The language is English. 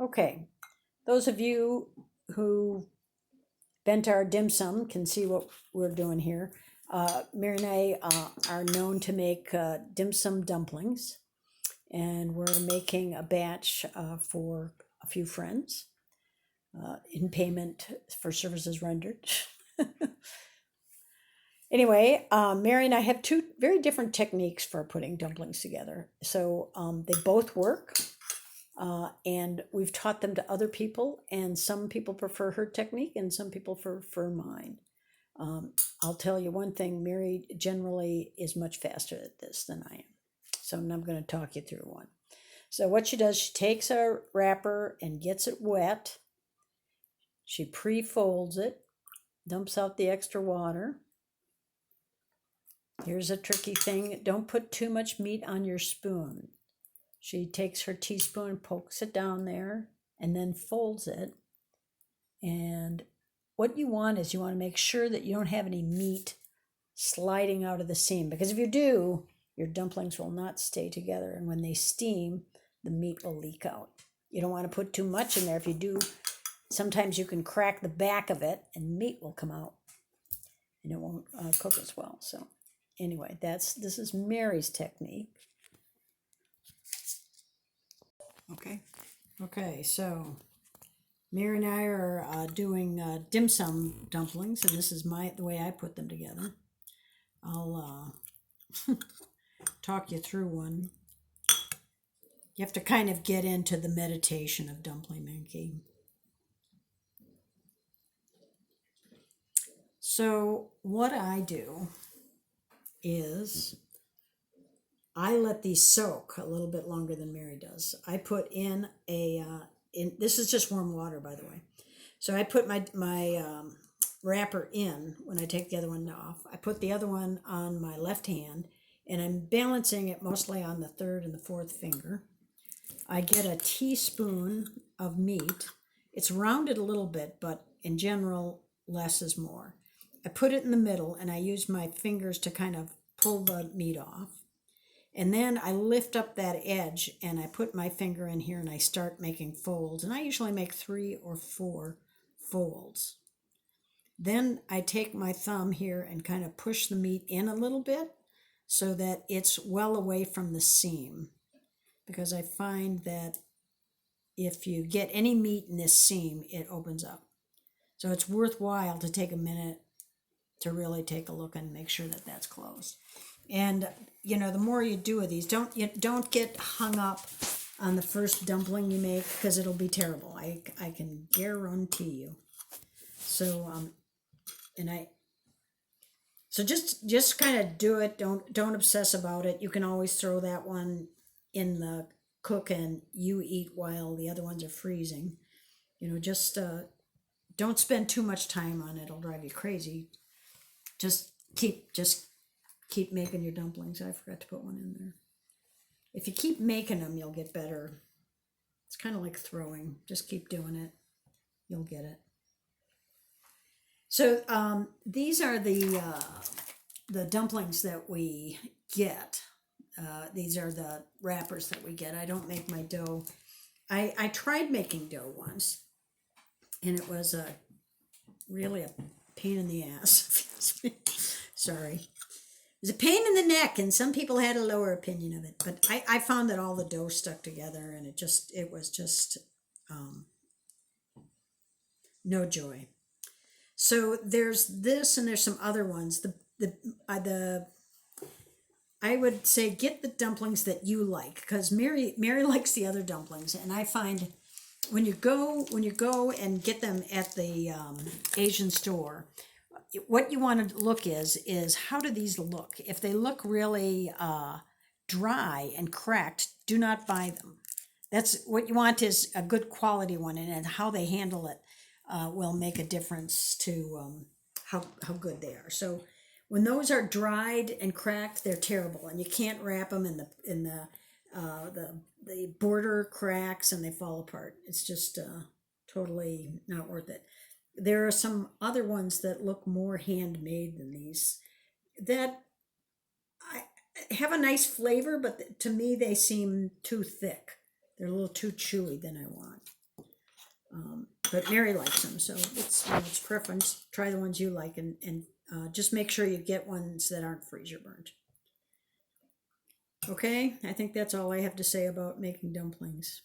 Okay, those of you who bent our dim sum can see what we're doing here. Mary and I are known to make dim sum dumplings, and we're making a batch for a few friends in payment for services rendered. Anyway, Mary and I have two very different techniques for putting dumplings together. So they both work. And we've taught them to other people, and some people prefer her technique and some people prefer mine. I'll tell you one thing, Mary generally is much faster at this than I am. So I'm going to talk you through one. So what she does, she takes a wrapper and gets it wet. She pre-folds it, dumps out the extra water. Here's a tricky thing. Don't put too much meat on your spoon. She takes her teaspoon, pokes it down there, and then folds it. And what you want is you want to make sure that you don't have any meat sliding out of the seam, because if you do, your dumplings will not stay together. And when they steam, the meat will leak out. You don't want to put too much in there. If you do, sometimes you can crack the back of it and meat will come out and it won't cook as well. So anyway, this is Mary's technique. Okay, so Mary and I are doing dim sum dumplings, and this is the way I put them together. I'll talk you through one. You have to kind of get into the meditation of dumpling making. So what I do is I let these soak a little bit longer than Mary does. I put in this is just warm water, by the way. So I put my wrapper in when I take the other one off. I put the other one on my left hand, and I'm balancing it mostly on the third and the fourth finger. I get a teaspoon of meat. It's rounded a little bit, but in general, less is more. I put it in the middle, and I use my fingers to kind of pull the meat off. And then I lift up that edge and I put my finger in here and I start making folds. And I usually make 3 or 4 folds. Then I take my thumb here and kind of push the meat in a little bit so that it's well away from the seam. Because I find that if you get any meat in this seam, it opens up. So it's worthwhile to take a minute to really take a look and make sure that that's closed. And the more you do of these, don't get hung up on the first dumpling you make, because it'll be terrible. I can guarantee you. So just kind of do it. Don't obsess about it. You can always throw that one in the cook and you eat while the other ones are freezing. Just don't spend too much time on it. It'll drive you crazy. Just keep making your dumplings. I forgot to put one in there. If you keep making them, you'll get better. It's kind of like throwing. Just keep doing it. You'll get it. So these are the dumplings that we get. These are the wrappers that we get. I don't make my dough. I tried making dough once, and it was really a pain in the ass. Sorry. It was a pain in the neck, and some people had a lower opinion of it. But I found that all the dough stuck together, and it was just no joy. So there's this, and there's some other ones. I would say get the dumplings that you like, because Mary likes the other dumplings, and I find when you go and get them at the Asian store, what you want to look is how do these look? If they look really dry and cracked, do not buy them. That's what you want, is a good quality one, and how they handle it will make a difference to how good they are. So when those are dried and cracked, they're terrible, and you can't wrap them in the border cracks and they fall apart. It's just totally not worth it. There are some other ones that look more handmade than these that have a nice flavor, but to me they seem too thick. They're a little too chewy than I want. But Mary likes them, so it's preference. Try the ones you like, and just make sure you get ones that aren't freezer burnt. Okay, I think that's all I have to say about making dumplings.